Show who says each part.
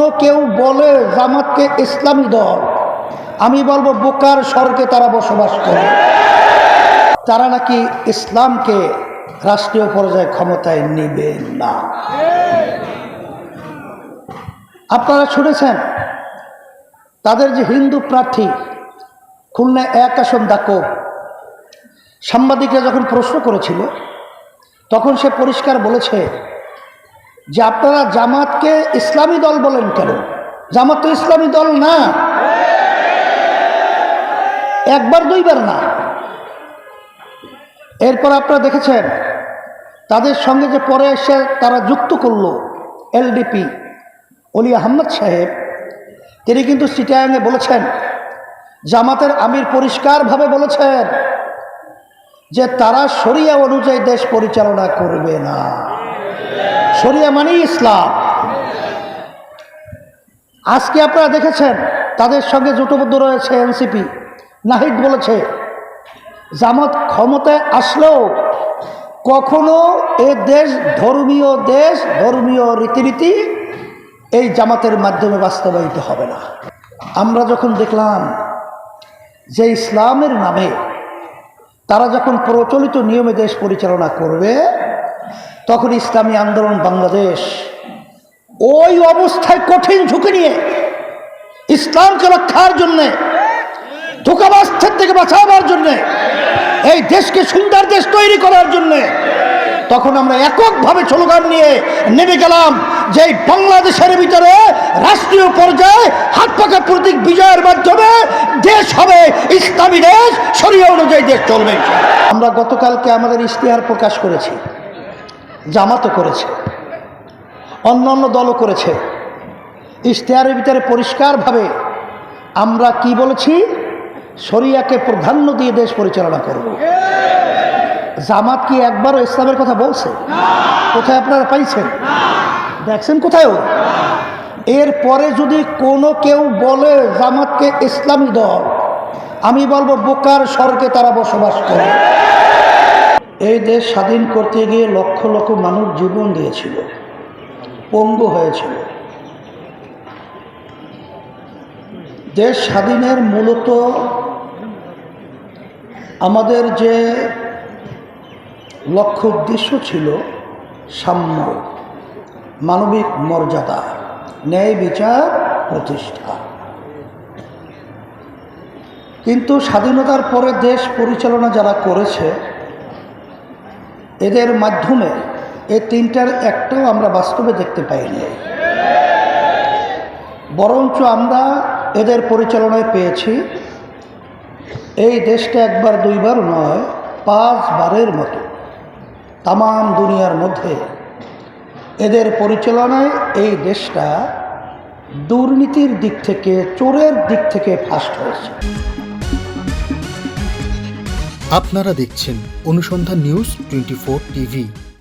Speaker 1: কোনো কেউ বলে জামাতকে ইসলামী দল, আমি বলবো বোকার স্বর্গে তারা বসবাস করে। তারা নাকি ইসলামকে রাষ্ট্রীয় পর্যায়ে ক্ষমতায় নেবে না। আপনারা শুনেছেন তাদের যে হিন্দু প্রার্থী খুলনা 1 আসন দাকব, সাংবাদিকরা যখন প্রশ্ন করেছিল তখন সে পরিষ্কার বলেছে যে আপনারা জামাতকে ইসলামী দল বলেন কেন? জামাত তো ইসলামী দল না, একবার দুইবার না। এরপর আপনারা দেখেছেন তাদের সঙ্গে যে পরে এসে তারা যুক্ত করলো এলডিপি অলি আহমদ সাহেব, তিনি কিন্তু চিটাগাঙে বলেছেন, জামাতের আমির পরিষ্কারভাবে বলেছেন যে তারা শরিয়া অনুযায়ী দেশ পরিচালনা করবে না। শরিয়া মানেই ইসলাম। আজকে আপনারা দেখেছেন তাদের সঙ্গে জোটবদ্ধ রয়েছে এনসিপি। নাহিদ বলেছে জামাত ক্ষমতায় আসলেও কখনো এ দেশ, ধর্মীয় রীতিনীতি এই জামাতের মাধ্যমে বাস্তবায়িত হবে না। আমরা যখন দেখলাম যে ইসলামের নামে তারা যখন প্রচলিত নিয়মে দেশ পরিচালনা করবে, তখন ইসলামী আন্দোলন বাংলাদেশ ওই অবস্থায় কঠিন ঝুঁকি নিয়ে ইসলামকে রক্ষার জন্যে, ধোঁকাবাজদের থেকে বাঁচাবার জন্যে, এই দেশকে সুন্দর দেশ তৈরি করার জন্যে তখন আমরা এককভাবে স্লোগান নিয়ে নেমে গেলাম যে বাংলাদেশের ভিতরে রাষ্ট্রীয় পর্যায়ে হাত পাকা প্রতীক বিজয়ের মাধ্যমে দেশ হবে ইসলামী দেশ, শরিয়া অনুযায়ী দেশ চলবে। আমরা গতকালকে আমাদের ইশতেহার প্রকাশ করেছি, জামাতও করেছে, অন্য দলও করেছে। ইশতেহারের ভিতরে পরিষ্কারভাবে আমরা কি বলেছি? শরিয়াকে প্রাধান্য দিয়ে দেশ পরিচালনা করব। জামাত কি একবারও ইসলামের কথা বলছে? কোথায় আপনারা পাইছেন? দেখছেন কোথায়? এরপরে যদি কোনো কেউ বলে জামাতকে ইসলামী দল, আমি বলবো বোকার স্বর্গে তারা বসবাস করে। এই দেশ স্বাধীন করতে গিয়ে লক্ষ লক্ষ মানুষ জীবন দিয়েছিল, পঙ্গু হয়েছিল। দেশ স্বাধীনের মূলত আমাদের যে লক্ষ্য উদ্দেশ্য ছিল সাম্য, মানবিক মর্যাদা, ন্যায় বিচার প্রতিষ্ঠা। কিন্তু স্বাধীনতার পরে দেশ পরিচালনা যারা করেছে, এদের মাধ্যমে এই তিনটার একটাও আমরা বাস্তবে দেখতে পাইনি। বরঞ্চ আমরা এদের পরিচালনায় পেয়েছি এই দেশটা একবার দুইবার নয়, 5 বারের মতো তামাম দুনিয়ার মধ্যে এদের পরিচালনায় এই দেশটা দুর্নীতির দিক থেকে, চোরের দিক থেকে ফার্স্ট হয়েছে।
Speaker 2: আপনারা দেখছেন অনুসন্ধান নিউজ 24 টিভি।